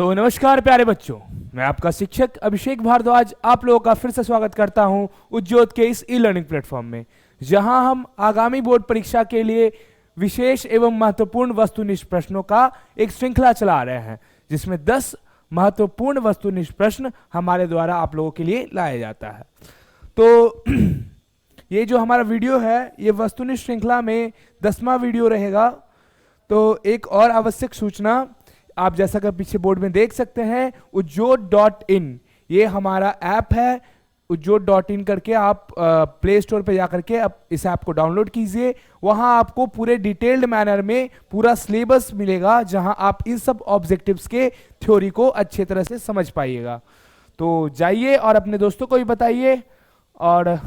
तो नमस्कार प्यारे बच्चों, मैं आपका शिक्षक अभिषेक भारद्वाज आप लोगों का फिर से स्वागत करता हूं उज्ज्योत के इस ई लर्निंग प्लेटफॉर्म में, जहां हम आगामी बोर्ड परीक्षा के लिए विशेष एवं महत्वपूर्ण वस्तुनिष्ठ प्रश्नों का एक श्रृंखला चला रहे हैं, जिसमें 10 महत्वपूर्ण वस्तुनिष्ठ प्रश्न हमारे द्वारा आप लोगों के लिए लाया जाता है। तो ये जो हमारा वीडियो है ये वस्तुनिष्ठ श्रृंखला में 10वां वीडियो रहेगा। तो एक और आवश्यक सूचना, आप जैसा कि पीछे बोर्ड में देख सकते हैं ujjot.in ये हमारा ऐप है। ujjot.in करके आप प्ले स्टोर पे जाकर के आप इस ऐप को डाउनलोड कीजिए। वहां आपको पूरे डिटेल्ड मैनर में पूरा सिलेबस मिलेगा, जहां आप इन सब ऑब्जेक्टिव्स के थ्योरी को अच्छे तरह से समझ पाइएगा। तो जाइए और अपने दोस्तों को भी बताइए और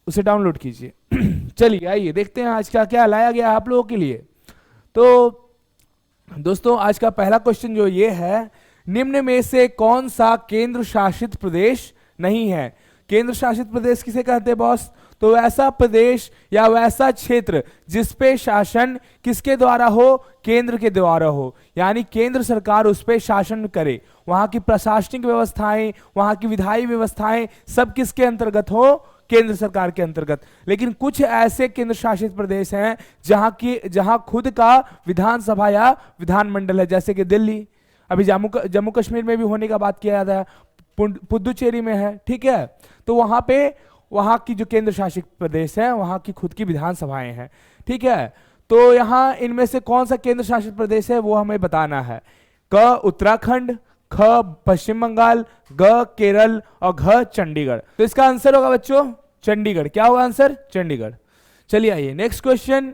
उसे डाउनलोड कीजिए। चलिए आइए देखते हैं आज क्या क्या लाया गया आप लोगों के लिए। तो दोस्तों आज का पहला क्वेश्चन जो ये है, निम्न में से कौन सा केंद्र शासित प्रदेश नहीं है? केंद्र शासित प्रदेश किसे कहते हैं बॉस? तो वैसा प्रदेश या वैसा क्षेत्र जिस पे शासन किसके द्वारा हो? केंद्र के द्वारा हो, यानी केंद्र सरकार उस पे शासन करे। वहां की प्रशासनिक व्यवस्थाएं, वहां की विधायी व्यवस्थाएं सब किसके अंतर्गत हो? केंद्र सरकार के अंतर्गत। लेकिन कुछ ऐसे केंद्र शासित प्रदेश हैं जहां खुद का विधानसभा या विधानमंडल है, जैसे कि दिल्ली, अभी जम्मू कश्मीर में भी होने का बात किया जाता है, पुदुचेरी में है, ठीक है। तो वहां पे वहां की जो केंद्र शासित प्रदेश है वहां की खुद की विधानसभाएं हैं, ठीक है। तो यहाँ इनमें से कौन सा केंद्र शासित प्रदेश है वो हमें बताना है। क उत्तराखंड, ख पश्चिम बंगाल, ग केरल और घ चंडीगढ़। तो इसका आंसर होगा बच्चों चंडीगढ़। क्या होगा आंसर? चंडीगढ़। चलिए आइए नेक्स्ट क्वेश्चन,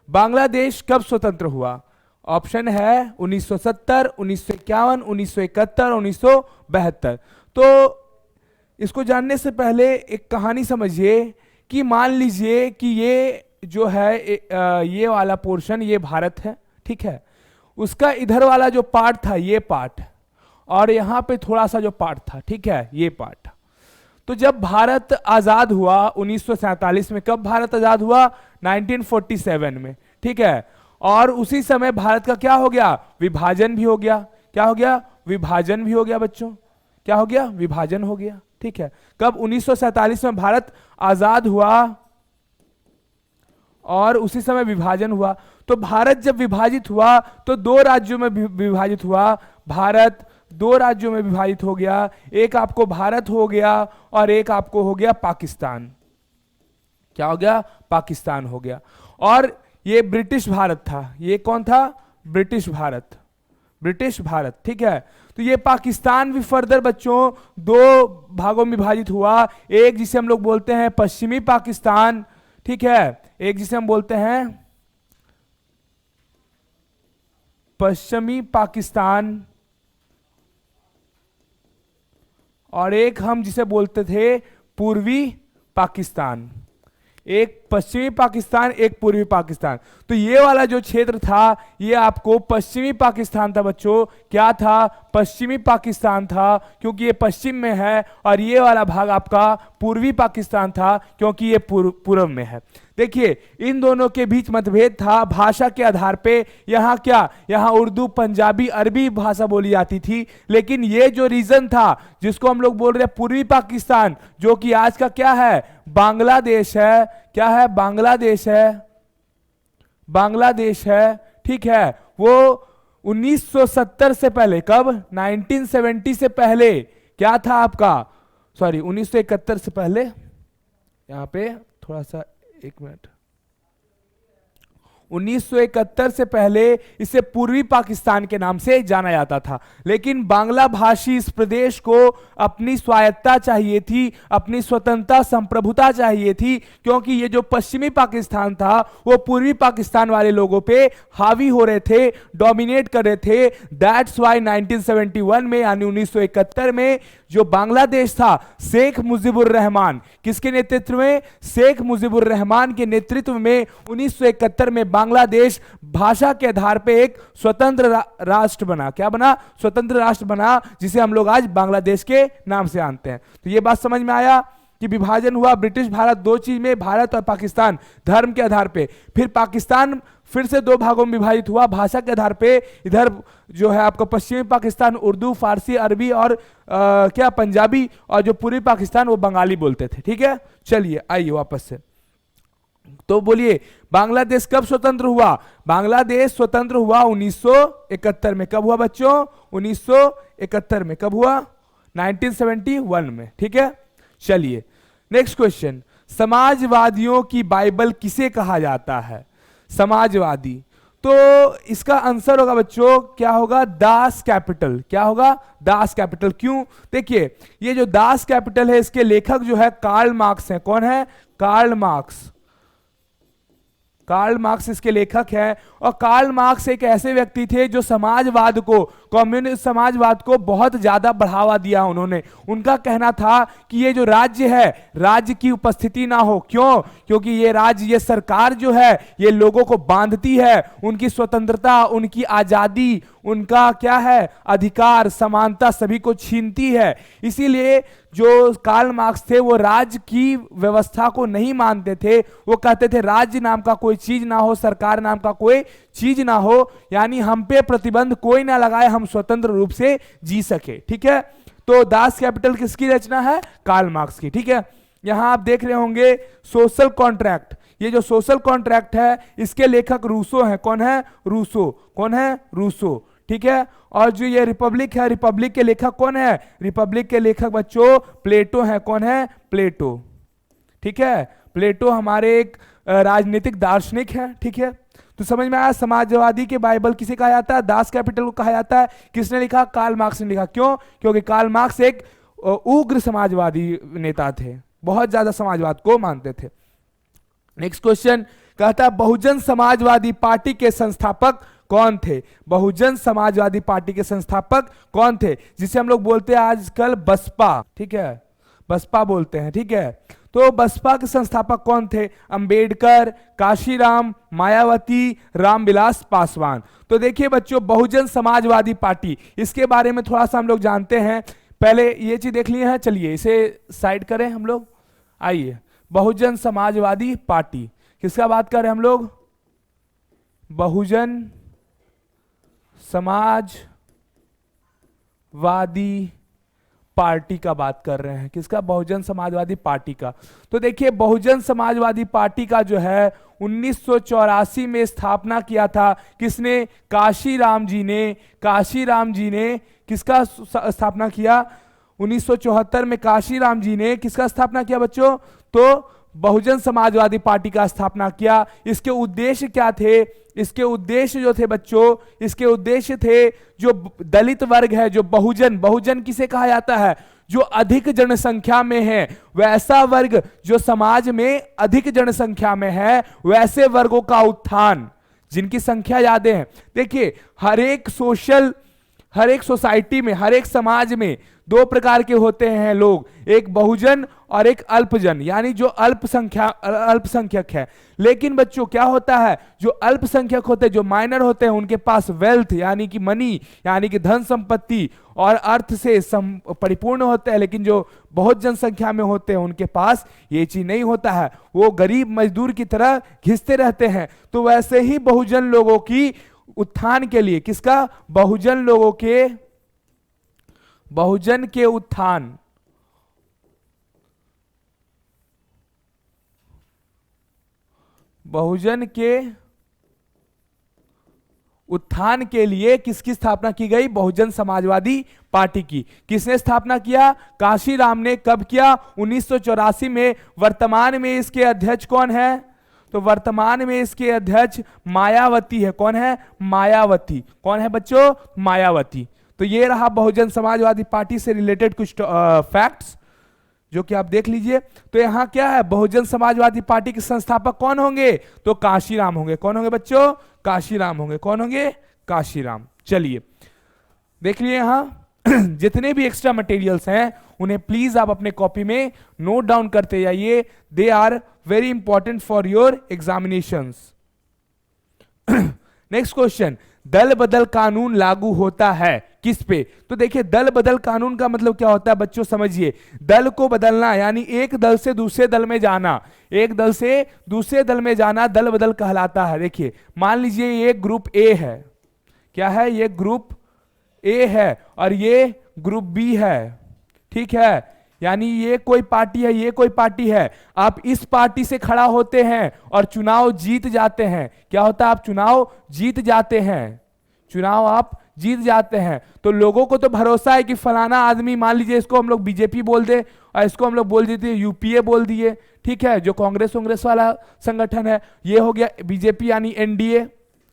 बांग्लादेश कब स्वतंत्र हुआ? ऑप्शन है 1970, 1951, 1971, 1972। तो इसको जानने से पहले एक कहानी समझिए कि मान लीजिए कि ये जो है ये वाला पोर्शन ये भारत है, ठीक है। उसका इधर वाला जो पार्ट था ये पार्ट, और यहां पे थोड़ा सा जो पार्ट था, ठीक है, ये पार्ट। तो जब भारत आजाद हुआ 1947 में, कब भारत आजाद हुआ? 1947 में, ठीक है। और उसी समय भारत का क्या हो गया? विभाजन भी हो गया। क्या हो गया? विभाजन भी हो गया बच्चों। क्या हो गया? विभाजन हो गया, ठीक है। कब? 1947 में भारत आजाद हुआ और उसी समय विभाजन हुआ। तो भारत जब विभाजित हुआ तो 2 राज्यों में विभाजित हुआ। भारत 2 राज्यों में विभाजित हो गया, एक आपको भारत हो गया और एक आपको हो गया पाकिस्तान। क्या हो गया? पाकिस्तान हो गया। और ये ब्रिटिश भारत था। ये कौन था? ब्रिटिश भारत। ब्रिटिश भारत, ठीक है। तो ये पाकिस्तान भी फर्दर बच्चों 2 भागों में विभाजित हुआ। एक जिसे हम लोग बोलते हैं पश्चिमी पाकिस्तान, ठीक है, एक जिसे हम बोलते हैं पश्चिमी पाकिस्तान, और एक हम जिसे बोलते थे पूर्वी पाकिस्तान। एक पश्चिमी पाकिस्तान, एक पूर्वी पाकिस्तान। तो ये वाला जो क्षेत्र था ये आपको पश्चिमी पाकिस्तान था बच्चों। क्या था? पश्चिमी पाकिस्तान था, क्योंकि ये पश्चिम में है, और ये वाला भाग आपका पूर्वी पाकिस्तान था, क्योंकि ये पूर्व में है। देखिए इन दोनों के बीच मतभेद था भाषा के आधार पे। यहाँ क्या? यहाँ उर्दू, पंजाबी, अरबी भाषा बोली जाती थी। लेकिन ये जो रीजन था जिसको हम लोग बोल रहे हैं पूर्वी पाकिस्तान, जो कि आज का क्या है? बांग्लादेश है। क्या है? बांग्लादेश है। बांग्लादेश है, ठीक है। वो 1970 से पहले, कब? 1970 से पहले क्या था आपका? सॉरी 1971 से पहले। यहां पे थोड़ा सा, एक मिनट, 1971 से पहले इसे पूर्वी पाकिस्तान के नाम से जाना जाता था। लेकिन बांग्ला भाषी इस प्रदेश को अपनी स्वायत्तता चाहिए थी, अपनी स्वतंत्रता, संप्रभुता चाहिए थी, क्योंकि ये जो पश्चिमी पाकिस्तान था वो पूर्वी पाकिस्तान वाले लोगों पे हावी हो रहे थे, डोमिनेट कर रहे थे। दैट्स वाई 1971 में, यानी 1971 में जो बांग्लादेश था, शेख मुजीबुर रहमान किसके नेतृत्व में? शेख मुजीबुर रहमान के नेतृत्व में 1971 में बांग्लादेश भाषा के आधार पे एक स्वतंत्र राष्ट्र बना। क्या बना? स्वतंत्र राष्ट्र बना, जिसे हम लोग आज बांग्लादेश के नाम से जानते हैं। तो ये बात समझ में आया? कि विभाजन हुआ ब्रिटिश भारत दो चीज में, भारत और पाकिस्तान धर्म के आधार पे, फिर पाकिस्तान फिर से दो भागों में विभाजित हुआ भाषा के आधार पे। इधर जो है आपका पश्चिमी पाकिस्तान उर्दू, फारसी, अरबी और क्या पंजाबी, और जो पूर्वी पाकिस्तान वो बंगाली बोलते थे। ठीक है, चलिए आइए वापस से। तो बोलिए बांग्लादेश कब स्वतंत्र हुआ? बांग्लादेश स्वतंत्र हुआ 1971 में। कब हुआ बच्चों? 1971 में। कब हुआ? 1971 में। ठीक है, चलिए नेक्स्ट क्वेश्चन। समाजवादियों की बाइबल किसे कहा जाता है? समाजवादी, तो इसका आंसर होगा बच्चों क्या होगा? Das Kapital. क्या होगा? Das Kapital. क्यों? देखिए ये जो दास कैपिटल है इसके लेखक जो है कार्ल मार्क्स हैं। कौन है? Karl Marx. कार्ल मार्क्स इसके लेखक हैं। और कार्ल मार्क्स एक ऐसे व्यक्ति थे जो समाजवाद को, कम्युनिस्ट समाजवाद को बहुत ज्यादा बढ़ावा दिया उन्होंने। उनका कहना था कि ये जो राज्य है, राज्य की उपस्थिति ना हो। क्यों? क्योंकि ये राज्य, ये सरकार जो है ये लोगों को बांधती है, उनकी स्वतंत्रता, उनकी आजादी, उनका क्या है अधिकार, समानता सभी को छीनती है। इसीलिए जो कार्ल मार्क्स थे वो राज्य की व्यवस्था को नहीं मानते थे। वो कहते थे राज्य नाम का कोई चीज ना हो, सरकार नाम का कोई चीज ना हो, यानी हम पे प्रतिबंध कोई ना लगाए, हम स्वतंत्र रूप से जी सके। ठीक है, तो दास कैपिटल किसकी रचना है? कार्ल मार्क्स की। ठीक है, यहां आप देख रहे होंगे सोशल कॉन्ट्रैक्ट। ये जो सोशल कॉन्ट्रैक्ट है इसके लेखक रूसो हैं। कौन है? रूसो। कौन है? रूसो। ठीक है, और जो ये रिपब्लिक है, रिपब्लिक के लेखक कौन है? रिपब्लिक के लेखक बच्चों प्लेटो है। कौन है? प्लेटो। ठीक है, प्लेटो हमारे एक राजनीतिक दार्शनिक है। ठीक है, तो समझ में आया समाजवादी के बाइबल किसे कहा जाता है? दास कैपिटल को कहा जाता है। किसने लिखा? कार्ल मार्क्स ने लिखा। क्यों? क्योंकि कार्ल मार्क्स एक उग्र समाजवादी नेता थे, बहुत ज्यादा समाजवाद को मानते थे। नेक्स्ट क्वेश्चन कहता है बहुजन समाजवादी पार्टी के संस्थापक कौन थे? बहुजन समाजवादी पार्टी के संस्थापक कौन थे? जिसे हम लोग बोलते हैं आजकल बसपा। ठीक है, बसपा बोलते हैं। ठीक है, तो बसपा के संस्थापक कौन थे? अंबेडकर, काशीराम, मायावती, रामविलास पासवान। तो देखिए बच्चों बहुजन समाजवादी पार्टी, इसके बारे में थोड़ा सा हम लोग जानते हैं। पहले ये चीज देख लिए हैं, चलिए इसे साइड करें हम लोग। आइए, बहुजन समाजवादी पार्टी किसका बात कर रहे हैं हम लोग? बहुजन समाजवादी पार्टी का बात कर रहे हैं। किसका? बहुजन समाजवादी पार्टी का। तो देखिए बहुजन समाजवादी पार्टी का जो है 1984 में स्थापना किया था। किसने? काशीराम जी ने। काशीराम जी ने किसका स्थापना किया? 1974 में काशीराम जी ने किसका स्थापना किया बच्चों? तो बहुजन समाजवादी पार्टी का स्थापना किया। इसके उद्देश्य क्या थे? इसके उद्देश्य जो थे बच्चों, इसके उद्देश्य थे जो दलित वर्ग है, जो बहुजन, बहुजन किसे कहा जाता है? जो अधिक जनसंख्या में है, वैसा वर्ग जो समाज में अधिक जनसंख्या में है, वैसे वर्गों का उत्थान, जिनकी संख्या ज्यादा है। देखिए हर एक सोसाइटी में, हर एक समाज में दो प्रकार के होते हैं लोग, एक बहुजन और एक अल्पजन, यानी जो अल्पसंख्यक है। लेकिन बच्चों क्या होता है? जो अल्पसंख्यक होते हैं, जो माइनर होते हैं, उनके पास वेल्थ यानी कि मनी, यानी कि धन संपत्ति और अर्थ से परिपूर्ण होते हैं। लेकिन जो बहुत जनसंख्या में होते हैं उनके पास ये चीज नहीं होता है, वो गरीब मजदूर की तरह घिसते रहते हैं। तो वैसे ही बहुजन लोगों की उत्थान के लिए, किसका? बहुजन लोगों के, बहुजन के उत्थान, बहुजन के उत्थान के लिए किसकी स्थापना की गई? बहुजन समाजवादी पार्टी की। किसने स्थापना किया? काशीराम ने। कब किया? 1984 में। वर्तमान में इसके अध्यक्ष कौन है? तो वर्तमान में इसके अध्यक्ष मायावती है। कौन है? मायावती। कौन है बच्चों? मायावती। तो ये रहा बहुजन समाजवादी पार्टी से रिलेटेड कुछ फैक्ट्स जो कि आप देख लीजिए। तो यहां क्या है? बहुजन समाजवादी पार्टी के संस्थापक कौन होंगे? तो काशीराम होंगे। कौन होंगे बच्चों? काशीराम होंगे। कौन होंगे? काशीराम। चलिए देख लिए यहां जितने भी एक्स्ट्रा मटेरियल्स हैं उन्हें प्लीज आप अपने कॉपी में नोट डाउन करते जाइए। They are very important for your examinations. Next question, दल बदल कानून लागू होता है किस पे? तो देखिए दल बदल कानून का मतलब क्या होता है बच्चों, समझिए। दल को बदलना यानी एक दल से दूसरे दल में जाना, एक दल से दूसरे दल में जाना दल बदल कहलाता है। देखिए मान लीजिए ये ग्रुप ए है, क्या है, ये ग्रुप ए है और ये ग्रुप बी है, ठीक है। यानी ये कोई पार्टी है, ये कोई पार्टी है। आप इस पार्टी से खड़ा होते हैं और चुनाव जीत जाते हैं। क्या होता है, आप चुनाव जीत जाते हैं, चुनाव आप जीत जाते हैं। तो लोगों को तो भरोसा है कि फलाना आदमी, मान लीजिए इसको हम लोग बीजेपी बोल दे और इसको हम लोग बोल देते यूपीए बोल दिए, ठीक है, जो कांग्रेस वाला संगठन है, ये हो गया बीजेपी यानी एनडीए,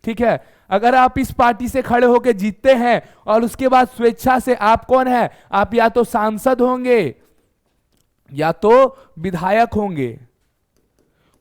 ठीक है। अगर आप इस पार्टी से खड़े होकर जीतते हैं और उसके बाद स्वेच्छा से आप कौन है, आप या तो सांसद होंगे या तो विधायक होंगे।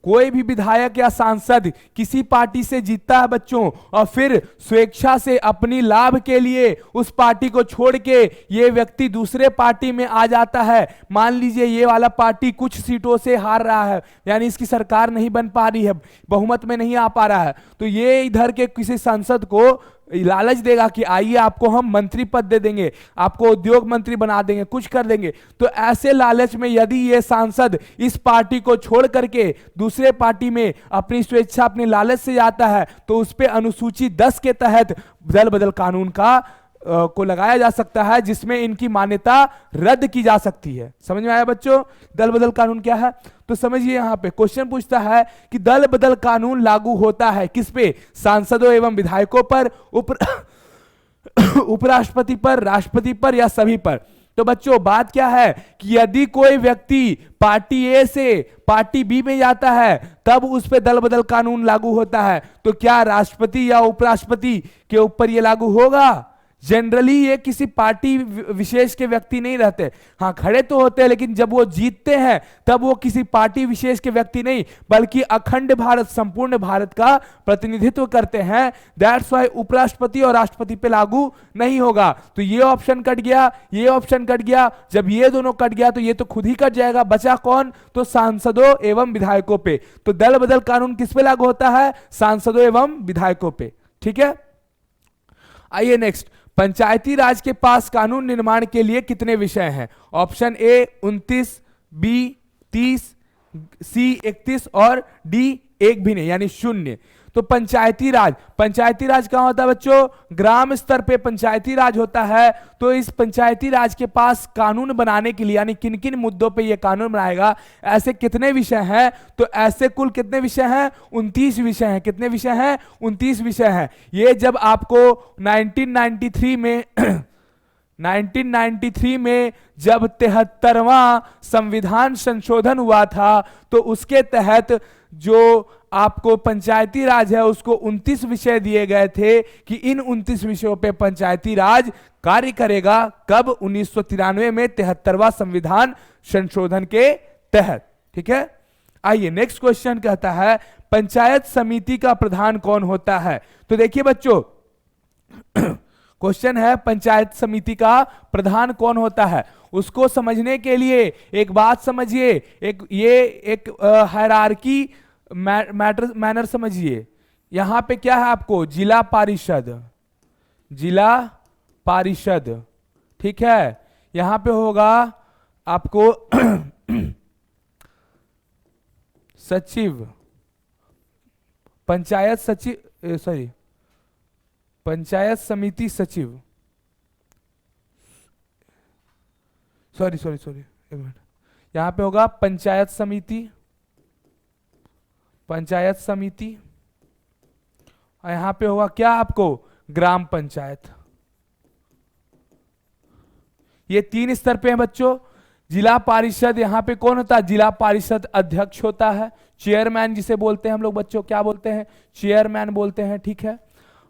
कोई भी विधायक या सांसद किसी पार्टी से जीतता है बच्चों और फिर स्वेच्छा से अपनी लाभ के लिए उस पार्टी को छोड़ के ये व्यक्ति दूसरे पार्टी में आ जाता है। मान लीजिए ये वाला पार्टी कुछ सीटों से हार रहा है, यानी इसकी सरकार नहीं बन पा रही है, बहुमत में नहीं आ पा रहा है, तो ये इधर के किसी सांसद को लालच देगा कि आइए आपको हम मंत्री पद दे देंगे, आपको उद्योग मंत्री बना देंगे, कुछ कर देंगे। तो ऐसे लालच में यदि ये सांसद इस पार्टी को छोड़ करके दूसरे पार्टी में अपनी स्वेच्छा अपने लालच से जाता है तो उस पर अनुसूची 10 के तहत दल बदल कानून का को लगाया जा सकता है, जिसमें इनकी मान्यता रद्द की जा सकती है। समझ में आया बच्चों दल बदल कानून क्या है? तो समझिए यहां पे क्वेश्चन पूछता है कि दल बदल कानून लागू होता है किस पे? सांसदों एवं विधायकों पर, उपराष्ट्रपति पर, राष्ट्रपति पर या सभी पर। तो बच्चों बात क्या है कि यदि कोई व्यक्ति पार्टी ए से पार्टी बी में जाता है तब उस पे दल बदल कानून लागू होता है। तो क्या राष्ट्रपति या उपराष्ट्रपति के ऊपर ये लागू होगा? जनरली ये किसी पार्टी विशेष के व्यक्ति नहीं रहते, हाँ खड़े तो होते हैं, लेकिन जब वो जीतते हैं तब वो किसी पार्टी विशेष के व्यक्ति नहीं बल्कि अखंड भारत, संपूर्ण भारत का प्रतिनिधित्व करते हैं। दैट्स व्हाई उपराष्ट्रपति और राष्ट्रपति पे लागू नहीं होगा। तो ये ऑप्शन कट गया, ये ऑप्शन कट गया। जब ये दोनों कट गया तो ये तो खुद ही कट जाएगा, बचा कौन? तो सांसदों एवं विधायकों पे। तो दल बदल कानून किस पे लागू होता है? सांसदों एवं विधायकों पे, ठीक है। आइए नेक्स्ट, पंचायती राज के पास कानून निर्माण के लिए कितने विषय हैं? ऑप्शन ए 29, बी 30, सी 31 और डी एक भी नहीं यानी 0। तो पंचायती राज कहां होता है बच्चों? ग्राम स्तर पे पंचायती राज होता है। तो इस पंचायती राज के पास कानून बनाने के लिए यानी किन किन मुद्दों पे ये कानून बनाएगा, ऐसे कितने विषय हैं? तो ऐसे कुल कितने विषय हैं? 29 विषय हैं। कितने विषय हैं? 29 विषय हैं। ये जब आपको 1993 में 1993 में जब 73वां संविधान संशोधन हुआ था तो उसके तहत जो आपको पंचायती राज है उसको 29 विषय दिए गए थे कि इन 29 विषयों पे पंचायती राज कार्य करेगा। कब? 1993 में 73वां संविधान संशोधन के तहत, ठीक है। आइए नेक्स्ट क्वेश्चन कहता है पंचायत समिति का प्रधान कौन होता है? तो देखिए बच्चों क्वेश्चन है पंचायत समिति का प्रधान कौन होता है। उसको समझने के लिए एक बात समझिए, एक हायरार्की मैनर समझिए। यहां पे क्या है आपको? जिला पारिषद, ठीक है। यहां पे होगा आपको सचिव, पंचायत समिति सचिव, सॉरी एक मिनट, यहां पे होगा पंचायत समिति और यहां पे होगा क्या आपको? ग्राम पंचायत। ये 3 स्तर पे है बच्चों। जिला परिषद यहां पे कौन होता है? जिला परिषद अध्यक्ष होता है, चेयरमैन जिसे बोलते हैं हम लोग बच्चों, क्या बोलते हैं? चेयरमैन बोलते हैं, ठीक है।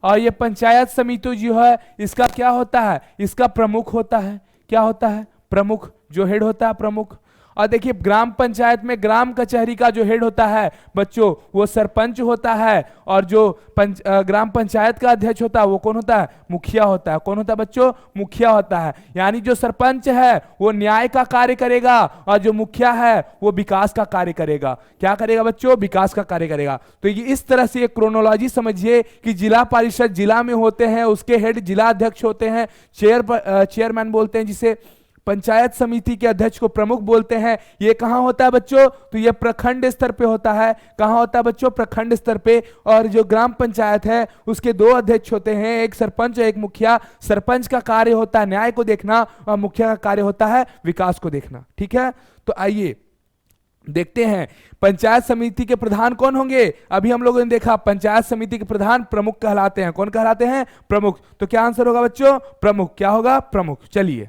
और ये पंचायत समिति जो है इसका क्या होता है? इसका प्रमुख होता है। क्या होता है? प्रमुख, जो हेड होता है प्रमुख। और देखिए ग्राम पंचायत में ग्राम कचहरी का जो हेड होता है बच्चों वो सरपंच होता है, और जो ग्राम पंचायत का अध्यक्ष होता है वो कौन होता है? मुखिया होता है। कौन होता है बच्चों? मुखिया होता है। यानी जो सरपंच है वो न्याय का कार्य करेगा, और जो मुखिया है वो विकास का कार्य करेगा। क्या करेगा बच्चों? विकास का कार्य करेगा। तो ये इस तरह से एक क्रोनोलॉजी समझिए कि जिला परिषद जिला में होते हैं, उसके हेड जिला अध्यक्ष होते हैं, चेयरमैन बोलते हैं जिसे, पंचायत समिति के अध्यक्ष को प्रमुख बोलते हैं। ये कहां होता है बच्चों? तो ये प्रखंड स्तर पे होता है। कहां होता है बच्चों? प्रखंड स्तर पे। और जो ग्राम पंचायत है उसके दो अध्यक्ष होते हैं, एक सरपंच और एक मुखिया। सरपंच का कार्य होता है न्याय को देखना, और मुखिया का कार्य होता है विकास को देखना। ठीक है, तो आइए देखते हैं पंचायत समिति के प्रधान कौन होंगे। अभी हम लोगों ने देखा पंचायत समिति के प्रधान प्रमुख कहलाते हैं। कौन कहलाते हैं? प्रमुख। तो क्या आंसर होगा बच्चों? प्रमुख। क्या होगा? प्रमुख। चलिए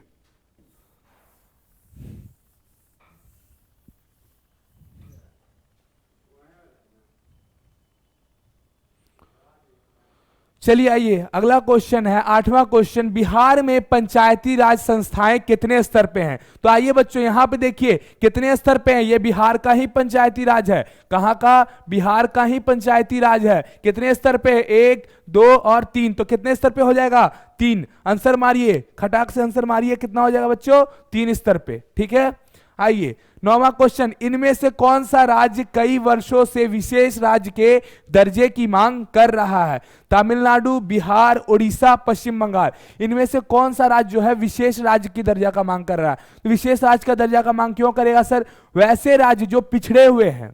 चलिए आइए अगला क्वेश्चन है, 8वां क्वेश्चन। बिहार में पंचायती राज संस्थाएं कितने स्तर पे हैं? तो आइए बच्चों यहां पे देखिए कितने स्तर पे हैं। ये बिहार का ही पंचायती राज है। कहां का? बिहार का ही पंचायती राज है। कितने स्तर पे? 1, 2 और 3। तो कितने स्तर पे हो जाएगा? 3। आंसर मारिए, खटाक से आंसर मारिए, कितना हो जाएगा बच्चों? 3 स्तर पे। ठीक है, आइए 9वां क्वेश्चन। इनमें से कौन सा राज्य कई वर्षों से विशेष राज्य के दर्जे की मांग कर रहा है? तमिलनाडु, बिहार, उड़ीसा, पश्चिम बंगाल। इनमें से कौन सा राज्य जो है विशेष राज्य की दर्जा का मांग कर रहा है? तो विशेष राज्य का दर्जा का मांग क्यों करेगा सर? वैसे राज्य जो पिछड़े हुए हैं,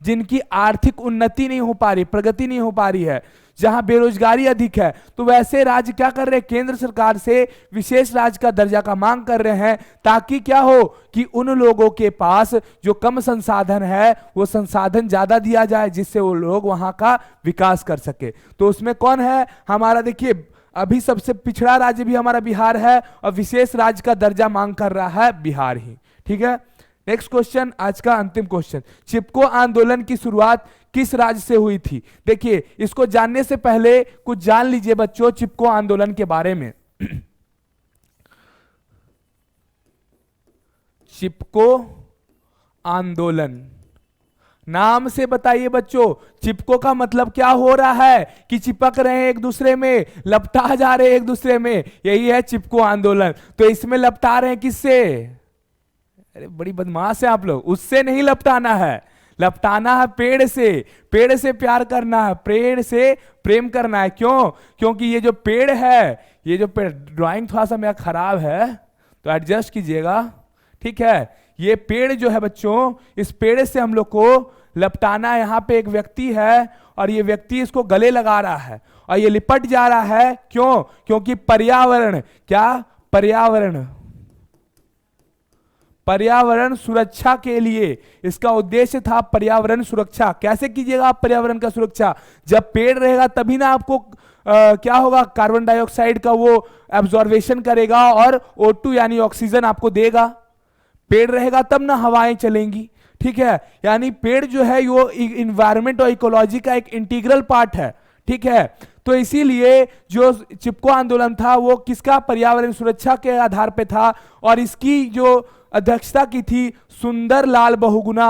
जिनकी आर्थिक उन्नति नहीं हो पा रही, प्रगति नहीं हो पा रही है, जहां बेरोजगारी अधिक है, तो वैसे राज्य क्या कर रहे हैं? केंद्र सरकार से विशेष राज्य का दर्जा का मांग कर रहे हैं, ताकि क्या हो कि उन लोगों के पास जो कम संसाधन है वो संसाधन ज्यादा दिया जाए, जिससे वो लोग वहां का विकास कर सके। तो उसमें कौन है हमारा? देखिए अभी सबसे पिछड़ा राज्य भी हमारा बिहार है, और विशेष राज्य का दर्जा मांग कर रहा है बिहार ही। ठीक है, नेक्स्ट क्वेश्चन, आज का अंतिम क्वेश्चन। चिपको आंदोलन की शुरुआत किस राज्य से हुई थी? देखिए इसको जानने से पहले कुछ जान लीजिए बच्चों चिपको आंदोलन के बारे में। चिपको आंदोलन नाम से बताइए बच्चों, चिपको का मतलब क्या हो रहा है? कि चिपक रहे हैं एक दूसरे में, लपटा जा रहे हैं एक दूसरे में, यही है चिपको आंदोलन। तो इसमें लपटा रहे हैं किससे? अरे बड़ी बदमाश है आप लोग। उससे नहीं लपटाना है, लपटाना है पेड़ से। पेड़ से प्यार करना है, पेड़ से प्रेम करना है। क्यों? क्योंकि ये जो पेड़ है, ये जो पेड़, ड्राइंग थोड़ा सा मेरा खराब है तो एडजस्ट कीजिएगा। ठीक है, ये पेड़ जो है बच्चों, इस पेड़ से हम लोग को लपटाना है। यहाँ पे एक व्यक्ति है और ये व्यक्ति इसको गले लगा रहा है और ये लिपट जा रहा है। क्यों? क्योंकि पर्यावरण, क्या? पर्यावरण, पर्यावरण सुरक्षा के लिए इसका उद्देश्य था। पर्यावरण सुरक्षा कैसे कीजिएगा आप? पर्यावरण का सुरक्षा, जब पेड़ रहेगा तभी ना आपको क्या होगा? कार्बन डाइऑक्साइड का वो एब्जॉर्वेशन करेगा और O2 यानी ऑक्सीजन आपको देगा। पेड़ रहेगा तब ना हवाएं चलेंगी। ठीक है, यानी पेड़ जो है वो इन्वायरमेंट और इकोलॉजी का एक इंटीग्रल पार्ट है। ठीक है, तो इसीलिए जो चिपको आंदोलन था वो किसका? पर्यावरण सुरक्षा के आधार पे था। और इसकी जो अध्यक्षता की थी सुंदरलाल बहुगुणा,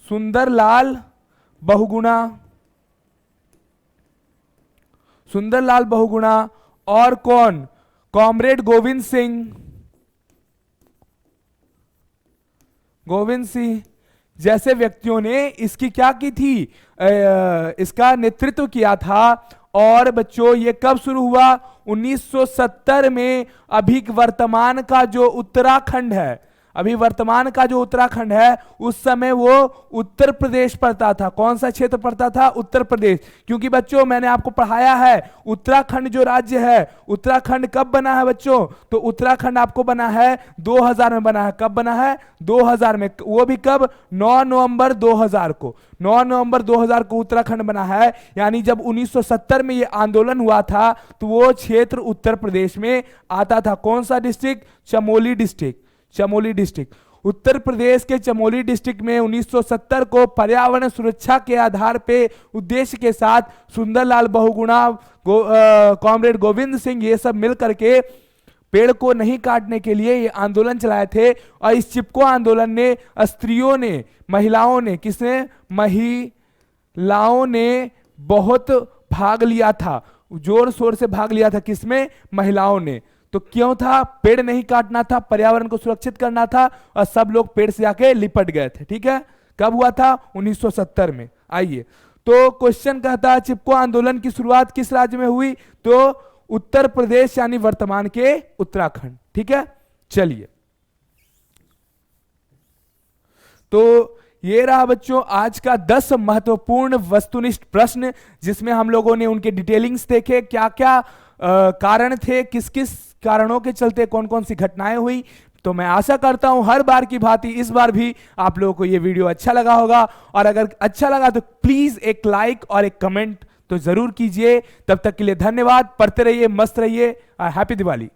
सुंदरलाल बहुगुणा, सुंदरलाल बहुगुणा और कौन? कॉमरेड गोविंद सिंह, गोविंद सिंह जैसे व्यक्तियों ने इसकी क्या की थी? इसका नेतृत्व किया था। और बच्चों ये कब शुरू हुआ? 1970 में। अभी वर्तमान का जो उत्तराखंड है, अभी वर्तमान का जो उत्तराखंड है, उस समय वो उत्तर प्रदेश पड़ता था। कौन सा क्षेत्र पड़ता था? उत्तर प्रदेश। क्योंकि बच्चों मैंने आपको पढ़ाया है उत्तराखंड जो राज्य है, उत्तराखंड कब बना है बच्चों? तो उत्तराखंड आपको बना है 2000 में बना है। कब बना है? 2000 में। वो भी कब? 9 नवंबर 2000 को। 9 नवंबर 2000 को उत्तराखंड बना है। यानी जब 1970 में ये आंदोलन हुआ था तो वो क्षेत्र उत्तर प्रदेश में आता था। कौन सा district? Chamoli district. Chamoli district, Uttar Pradesh के चमोली डिस्ट्रिक्ट में 1970 को पर्यावरण सुरक्षा के आधार पे उद्देश्य के साथ सुंदरलाल बहुगुणा, कॉमरेड गोविंद सिंह, ये सब मिल करके पेड़ को नहीं काटने के लिए ये आंदोलन चलाए थे। और इस चिपको आंदोलन ने स्त्रियों ने, महिलाओं ने, किसने, महिलाओं ने बहुत भाग लिया था, जोर शोर से भाग लिया था। किसमें, महिलाओं ने। तो क्यों था, पेड़ नहीं काटना था, पर्यावरण को सुरक्षित करना था, और सब लोग पेड़ से जाके लिपट गए थे। ठीक है, कब हुआ था, 1970 में। आइए, तो क्वेश्चन कहता है चिपको आंदोलन की शुरुआत किस राज्य में हुई, तो उत्तर प्रदेश यानी वर्तमान के उत्तराखंड। ठीक है, चलिए, तो ये रहा बच्चों आज का 10 महत्वपूर्ण वस्तुनिष्ठ प्रश्न, जिसमें हम लोगों ने उनके डिटेलिंग्स देखे, क्या क्या कारण थे, किस किस कारणों के चलते कौन कौन सी घटनाएं हुई। तो मैं आशा करता हूं हर बार की भांति इस बार भी आप लोगों को ये वीडियो अच्छा लगा होगा, और अगर अच्छा लगा तो प्लीज एक लाइक और एक कमेंट तो जरूर कीजिए। तब तक के लिए धन्यवाद, पढ़ते रहिए, मस्त रहिए, हैप्पी दिवाली।